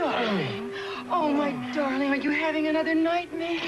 darling. Oh, my darling, are you having another nightmare?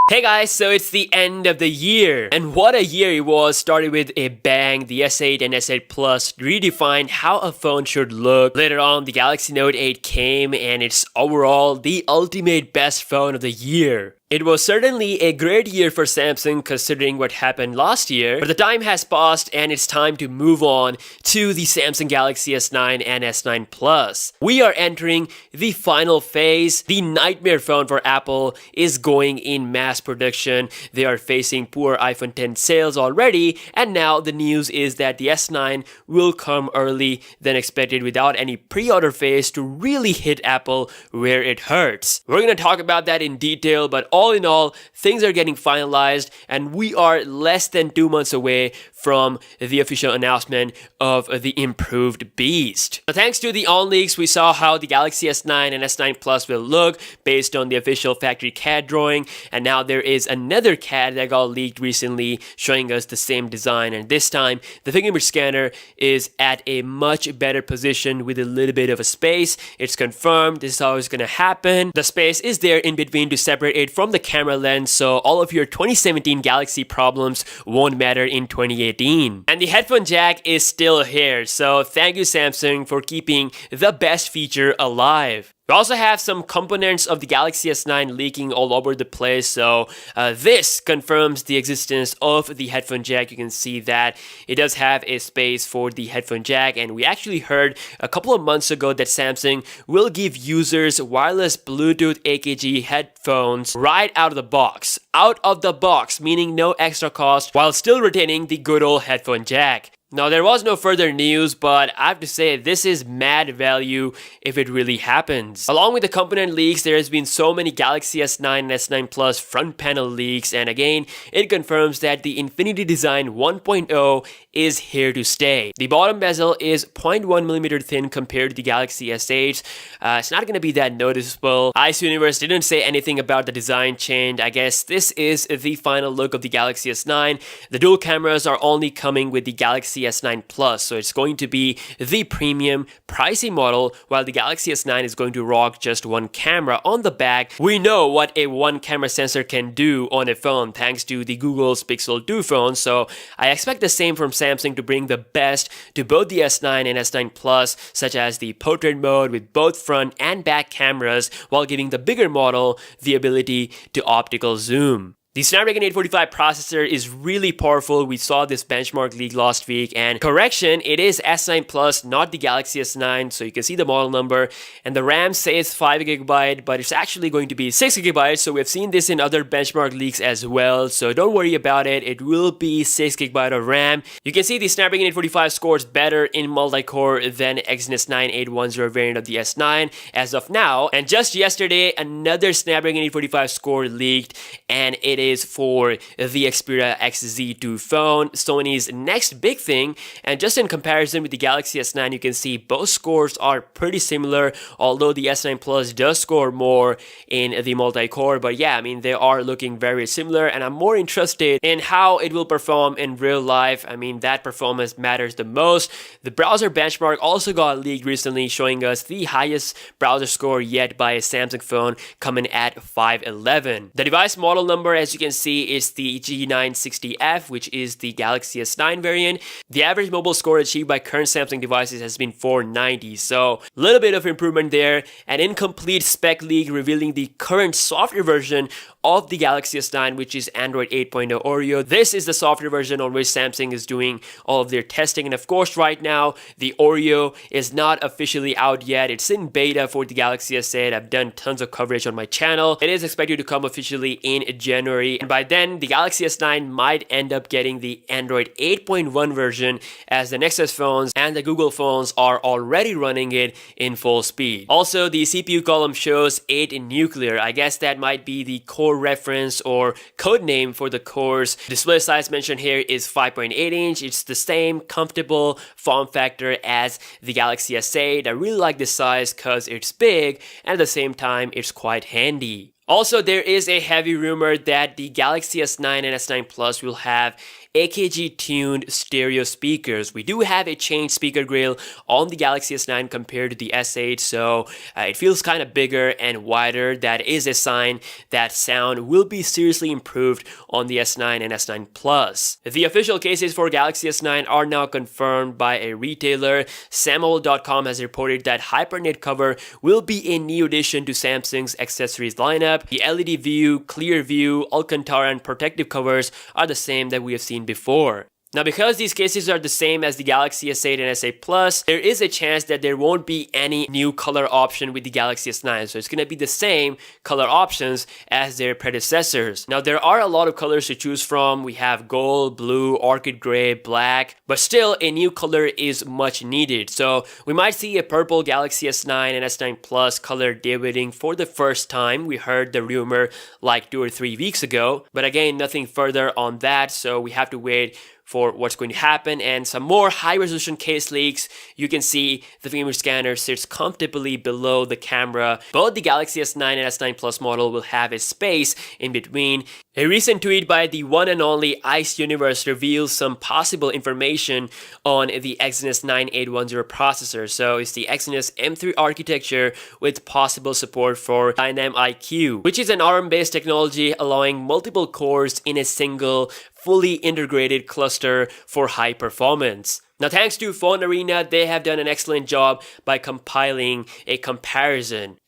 Hey guys, so it's the end of the year, and what a year it was. Started with a bang. The S8 and S8 Plus redefined how a phone should look. Later on, the Galaxy Note 8 came, and it's overall the ultimate best phone of the year. It was certainly a great year for Samsung considering what happened last year, but the time has passed and it's time to move on to the Samsung Galaxy S9 and S9 Plus. We are entering the final phase. The nightmare phone for Apple is going in mass production. They are facing poor iPhone X sales already, and now the news is that the S9 will come early than expected without any pre-order phase to really hit Apple where it hurts. We're going to talk about that in detail, but all in all, things are getting finalized and we are less than 2 months away from the official announcement of the improved beast. So thanks to the on leaks, we saw how the Galaxy S9 and S9 Plus will look based on the official factory CAD drawing, and now there is another CAD that got leaked recently showing us the same design, and this time the fingerprint scanner is at a much better position with a little bit of a space. It's confirmed this is how it's gonna happen. The space is there in between to separate it from the camera lens, so all of your 2017 Galaxy problems won't matter in 2018. And the headphone jack is still here, so thank you Samsung for keeping the best feature alive. We also have some components of the Galaxy S9 leaking all over the place, so this confirms the existence of the headphone jack. You can see that it does have a space for the headphone jack, and we actually heard a couple of months ago that Samsung will give users wireless Bluetooth AKG headphones right out of the box. Out of the box, meaning no extra cost, while still retaining the good old headphone jack. Now, there was no further news, but I have to say this is mad value if it really happens. Along with the component leaks, there has been so many Galaxy S9 and S9 Plus front panel leaks, and again, it confirms that the Infinity Design 1.0 is here to stay. The bottom bezel is 0.1mm thin compared to the Galaxy S8. It's not going to be that noticeable. Ice Universe didn't say anything about the design change. I guess this is the final look of the Galaxy S9. The dual cameras are only coming with the Galaxy S9 Plus, so it's going to be the premium pricey model, while the Galaxy S9 is going to rock just one camera on the back. We know what a one camera sensor can do on a phone thanks to the Google's Pixel 2 phone, so I expect the same from Samsung to bring the best to both the S9 and S9 Plus, such as the portrait mode with both front and back cameras, while giving the bigger model the ability to optical zoom. The Snapdragon 845 processor is really powerful. We saw this benchmark leak last week, and correction, it is S9 Plus, not the Galaxy S9, so you can see the model number, and the RAM says 5GB, but it's actually going to be 6GB, so we've seen this in other benchmark leaks as well, so don't worry about it, it will be 6GB of RAM. You can see the Snapdragon 845 scores better in multi-core than Exynos 9810 variant of the S9 as of now, and just yesterday, another Snapdragon 845 score leaked, and it is for the Xperia XZ2 phone, Sony's next big thing. And just in comparison with the Galaxy S9, you can see both scores are pretty similar, although the S9 Plus does score more in the multi-core. But yeah, I mean, they are looking very similar, and I'm more interested in how it will perform in real life. I mean, that performance matters the most. The browser benchmark also got leaked recently, showing us the highest browser score yet by a Samsung phone, coming at 511. The device model number, as you can see, is the G960F, which is the Galaxy S9 variant. The average mobile score achieved by current Samsung devices has been 490, so a little bit of improvement there. An incomplete spec leak revealing the current software version of the Galaxy S9, which is Android 8.0 Oreo. This is the software version on which Samsung is doing all of their testing, and of course right now the Oreo is not officially out yet. It's in beta for the Galaxy S8. I've done tons of coverage on my channel. It is expected to come officially in January, and by then the Galaxy S9 might end up getting the Android 8.1 version, as the Nexus phones and the Google phones are already running it in full speed. Also, the CPU column shows 8 in nuclear. I guess that might be the core reference or code name for the cores. Display size mentioned here is 5.8 inch. It's the same comfortable form factor as the Galaxy S8. I really like this size because it's big, and at the same time it's quite handy. Also, there is a heavy rumor that the Galaxy S9 and S9 Plus will have AKG tuned stereo speakers. We do have a changed speaker grill on the Galaxy S9 compared to the S8, so it feels kind of bigger and wider. That is a sign that sound will be seriously improved on the S9 and S9 Plus. The official cases for Galaxy S9 are now confirmed by a retailer. Sammle.com has reported that HyperKnit cover will be a new addition to Samsung's accessories lineup. The LED view, clear view, Alcantara and protective covers are the same that we have seen before. Now, because these cases are the same as the Galaxy S8 and S8 Plus, there is a chance that there won't be any new color option with the Galaxy S9. So it's going to be the same color options as their predecessors. Now, there are a lot of colors to choose from. We have gold, blue, orchid gray, black, but still a new color is much needed. So we might see a purple Galaxy S9 and S9 Plus color debuting for the first time. We heard the rumor like 2 or 3 weeks ago, but again, nothing further on that. So we have to wait for what's going to happen. And some more high-resolution case leaks. You can see the fingerprint scanner sits comfortably below the camera. Both the Galaxy S9 and S9 Plus model will have a space in between. A recent tweet by the one and only Ice Universe reveals some possible information on the Exynos 9810 processor. So it's the Exynos M3 architecture with possible support for Dynam-IQ, which is an ARM-based technology allowing multiple cores in a single fully integrated cluster for high performance. Now, thanks to Phone Arena, they have done an excellent job by compiling a comparison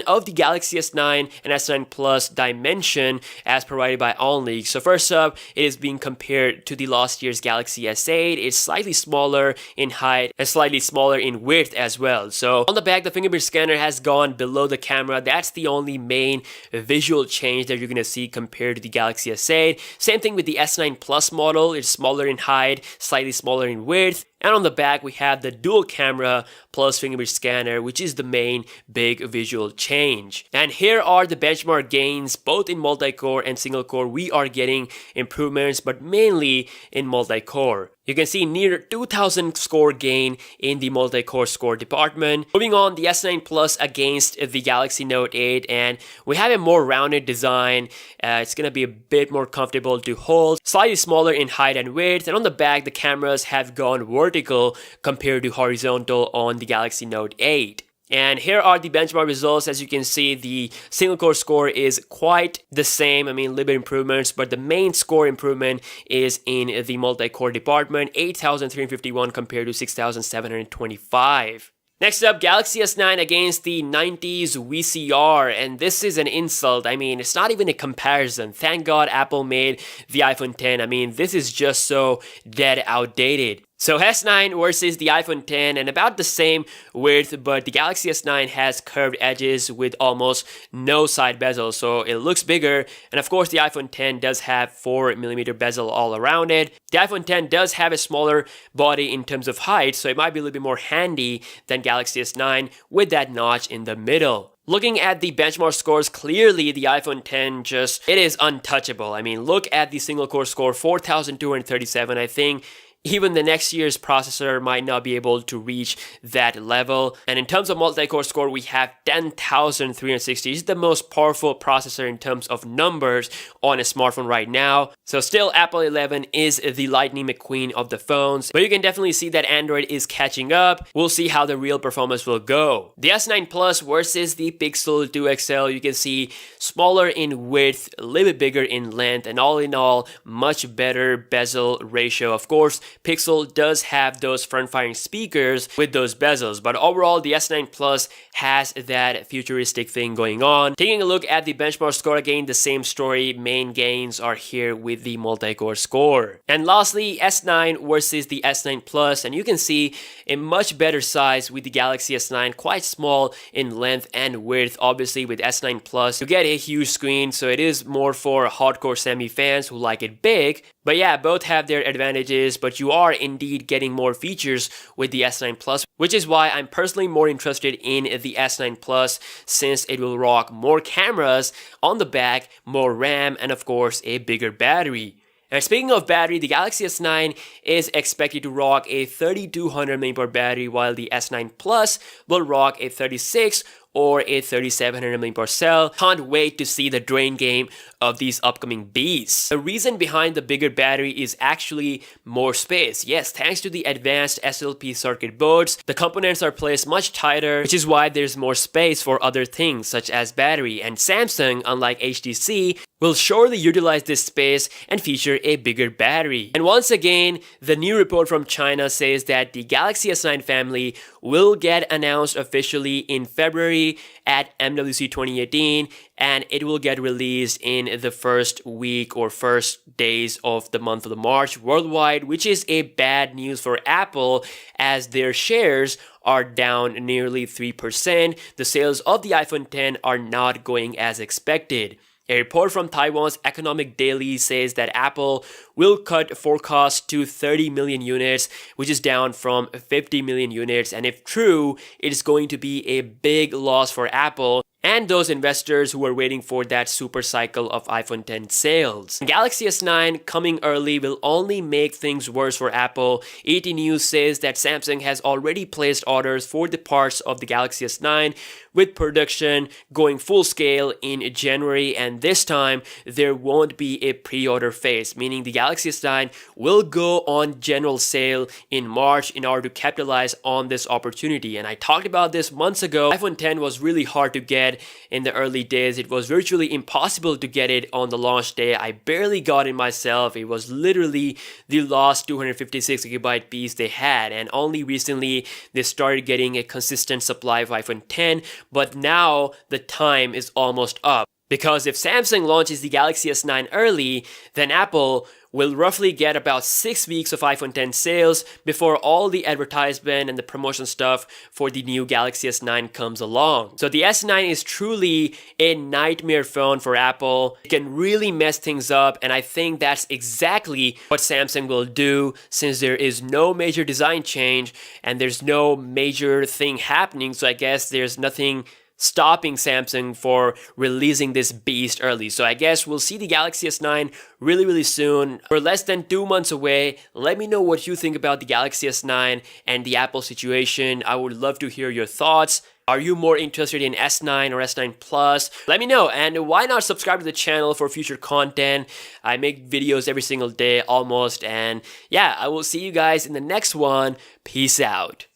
of the Galaxy S9 and S9 Plus dimension as provided by OnLeak. So first up, it is being compared to the last year's Galaxy S8. It's slightly smaller in height and slightly smaller in width as well. So on the back, the fingerprint scanner has gone below the camera. That's the only main visual change that you're going to see compared to the Galaxy S8. Same thing with the S9 Plus model. It's smaller in height, slightly smaller in width. And on the back, we have the dual camera plus fingerprint scanner, which is the main big visual change. And here are the benchmark gains, both in multi-core and single core. We are getting improvements, but mainly in multi-core. You can see near 2000 score gain in the multi-core score department. Moving on, the S9 Plus against the Galaxy Note 8, and we have a more rounded design. It's going to be a bit more comfortable to hold, slightly smaller in height and width, and on the back, the cameras have gone vertical compared to horizontal on the Galaxy Note 8. And here are the benchmark results. As you can see, the single core score is quite the same. I mean, a little bit improvements, but the main score improvement is in the multi-core department, 8,351 compared to 6,725. Next up, Galaxy S9 against the 90s VCR, and this is an insult. I mean, it's not even a comparison. Thank God Apple made the iPhone X. I mean, this is just so dead outdated. So S9 versus the iPhone X, and about the same width, but the Galaxy S9 has curved edges with almost no side bezel, so it looks bigger. And of course, the iPhone X does have 4mm bezel all around it. The iPhone X does have a smaller body in terms of height, so it might be a little bit more handy than Galaxy S9 with that notch in the middle. Looking at the benchmark scores, clearly the iPhone X it is untouchable. I mean, look at the single core score, 4,237. I think even the next year's processor might not be able to reach that level. And in terms of multi-core score, we have 10,360. It's the most powerful processor in terms of numbers on a smartphone right now. So still, Apple 11 is the Lightning McQueen of the phones, but you can definitely see that Android is catching up. We'll see how the real performance will go. The S9 Plus versus the Pixel 2 XL, you can see smaller in width, a little bit bigger in length, and all in all, much better bezel ratio. Of course, Pixel does have those front-firing speakers with those bezels, but overall the S9 Plus has that futuristic thing going on. Taking a look at the benchmark score, again, the same story. Main gains are here with the multi-core score. And lastly, S9 versus the S9 Plus, and you can see a much better size with the Galaxy S9, quite small in length and width. Obviously with S9 Plus, you get a huge screen, so it is more for hardcore semi fans who like it big. But yeah, both have their advantages, but you are indeed getting more features with the S9 Plus, which is why I'm personally more interested in the S9 Plus, since it will rock more cameras on the back, more RAM, and of course a bigger battery. And speaking of battery, the Galaxy S9 is expected to rock a 3200 mAh battery, while the S9 Plus will rock a 36 or a 3700 mAh cell. Can't wait to see the drain game of these upcoming beasts. The reason behind the bigger battery is actually more space. Yes, thanks to the advanced SLP circuit boards, the components are placed much tighter, which is why there's more space for other things such as battery. And Samsung, unlike HTC, will surely utilize this space and feature a bigger battery. And once again, the new report from China says that the Galaxy S9 family will get announced officially in February at MWC 2018, and it will get released in the first week or first days of the month of March worldwide, which is a bad news for Apple as their shares are down nearly 3%. The sales of the iPhone X are not going as expected. A report from Taiwan's Economic Daily says that Apple will cut forecast to 30 million units, which is down from 50 million units. And if true, it is going to be a big loss for Apple and those investors who are waiting for that super cycle of iPhone X sales. Galaxy S9 coming early will only make things worse for Apple. ET News says that Samsung has already placed orders for the parts of the Galaxy S9, with production going full scale in January, and this time there won't be a pre-order phase, meaning the Galaxy S9 will go on general sale in March in order to capitalize on this opportunity. And I talked about this months ago. iPhone X was really hard to get in the early days. It was virtually impossible to get it on the launch day. I barely got it myself. It was literally the last 256GB piece they had, and only recently they started getting a consistent supply of iPhone X. But now the time is almost up, because if Samsung launches the Galaxy S9 early, then Apple will roughly get about 6 weeks of iPhone X sales before all the advertisement and the promotion stuff for the new Galaxy S9 comes along. So the S9 is truly a nightmare phone for Apple. It can really mess things up, and I think that's exactly what Samsung will do, since there is no major design change and there's no major thing happening. So I guess there's nothing stopping Samsung for releasing this beast early. So I guess we'll see the Galaxy S9 really soon. We're less than 2 months away. Let me know what you think about the Galaxy S9 and the Apple situation. I would love to hear your thoughts. Are you more interested in S9 or S9 Plus? Let me know, and why not subscribe to the channel for future content? I make videos every single day almost, and yeah, I will see you guys in the next one. Peace out.